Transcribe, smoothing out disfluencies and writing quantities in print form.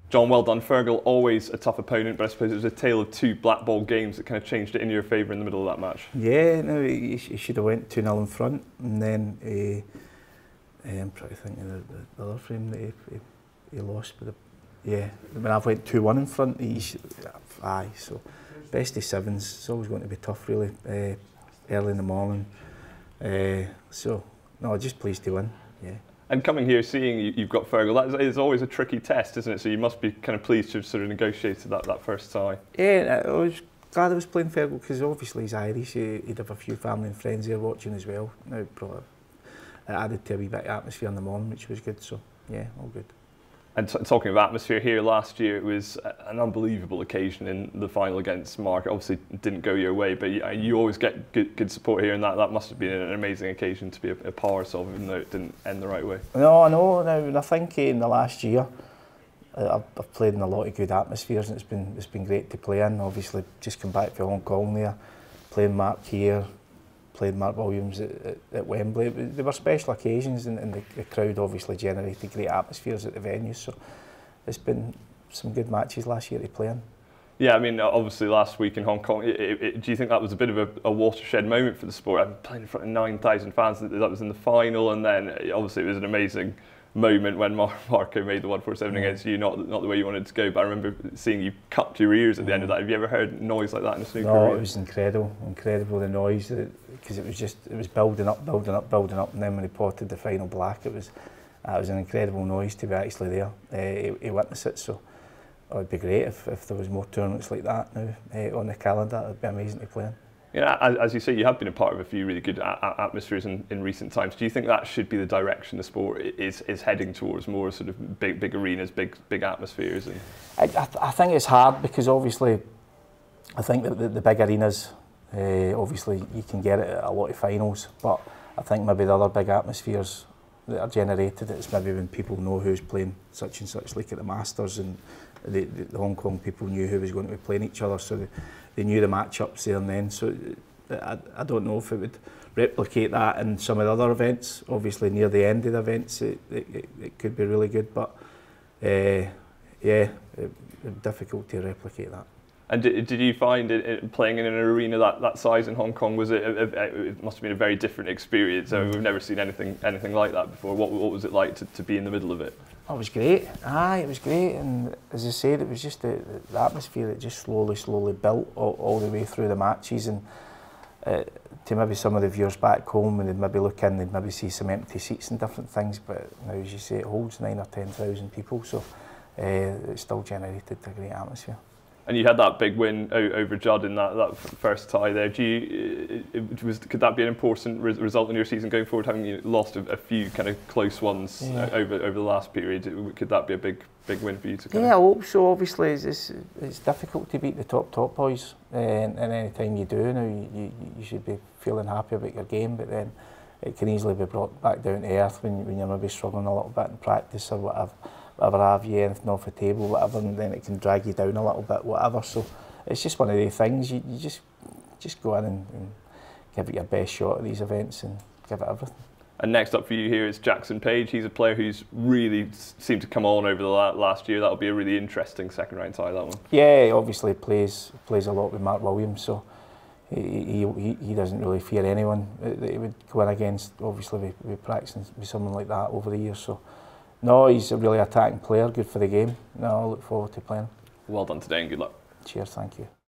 John, well done. Fergal, always a tough opponent, but I suppose it was a tale of two black ball games that kind of changed it in your favour in the middle of that match. Yeah, no, he should have went 2-0 in front, and then I'm trying to think of the other frame that he lost. But when I've went 2-1 in front, so best of sevens. It's always going to be tough, really, early in the morning. So no, just pleased to win. Yeah. And coming here, seeing you've got Fergal, that is always a tricky test, isn't it? So you must be kind of pleased to have sort of negotiated that first tie. Yeah, I was glad I was playing Fergal because obviously he's Irish. He'd have a few family and friends there watching as well. Now it added to a wee bit of atmosphere in the morning, which was good. So yeah, all good. And talking of atmosphere, here last year it was an unbelievable occasion in the final against Mark. Obviously it didn't go your way, but you always get good support here, and that must have been an amazing occasion to be a part of, even though it didn't end the right way. No, I know. Now, and I think in the last year I've played in a lot of good atmospheres, and it's been great to play in. Obviously, just come back from Hong Kong there, playing Mark here, played Mark Williams at Wembley. There were special occasions, and the crowd obviously generated great atmospheres at the venues. So it's been some good matches last year to play in. Yeah, I mean, obviously last week in Hong Kong, do you think that was a bit of a watershed moment for the sport? I'm playing in front of 9,000 fans. That was in the final, and then obviously it was an amazing moment when Marco made the 147 against you, not the way you wanted to go, but I remember seeing you cup your ears at the end of that. Have you ever heard noise like that in a snooker arena? No, it was incredible, the noise, because it was building up, and then when he potted the final black, it was an incredible noise to be actually there. He witnessed it, so it would be great if there was more tournaments like that now on the calendar. It would be amazing to play in. Yeah, as you say, you have been a part of a few really good atmospheres in recent times. Do you think that should be the direction the sport is heading towards, more sort of big arenas, big atmospheres? And I think it's hard because obviously I think that the big arenas, obviously you can get it at a lot of finals, but I think maybe the other big atmospheres that are generated, it's maybe when people know who's playing such and such, like at the Masters, and the Hong Kong people knew who was going to be playing each other, so they knew the matchups there and then. So I don't know if it would replicate that in some of the other events. Obviously near the end of the events it could be really good, but yeah, it's difficult to replicate that. And did you find playing in an arena that size in Hong Kong, it must have been a very different experience? I mean, we've never seen anything like that before. What was it like to be in the middle of it? Oh, it was great. It was great, and as I said, it was just the atmosphere that just slowly built all the way through the matches, and to maybe some of the viewers back home, when they'd maybe look in, they'd maybe see some empty seats and different things, but now, as you say, it holds 9,000 or 10,000 people, so it still generated a great atmosphere. And you had that big win over Judd in that first tie there. Could that be an important result in your season going forward, having lost a few kind of close ones over the last period? Could that be a big win for you to? I hope so. Obviously, it's difficult to beat the top boys, and any time you do, now you should be feeling happy about your game, but then it can easily be brought back down to earth when you're maybe struggling a little bit in practice or whatever. Have you anything off the table, whatever, and then it can drag you down a little bit, whatever. So it's just one of the things. You just go in and give it your best shot at these events and give it everything. And next up for you here is Jackson Page. He's a player who's really seemed to come on over the last year. That'll be a really interesting second round tie, that one. Yeah, he obviously plays a lot with Mark Williams, so he doesn't really fear anyone that he would go in against. Obviously, we practicing with someone like that over the years, so. No, he's a really attacking player, good for the game. No, I look forward to playing. Well done today and good luck. Cheers, thank you.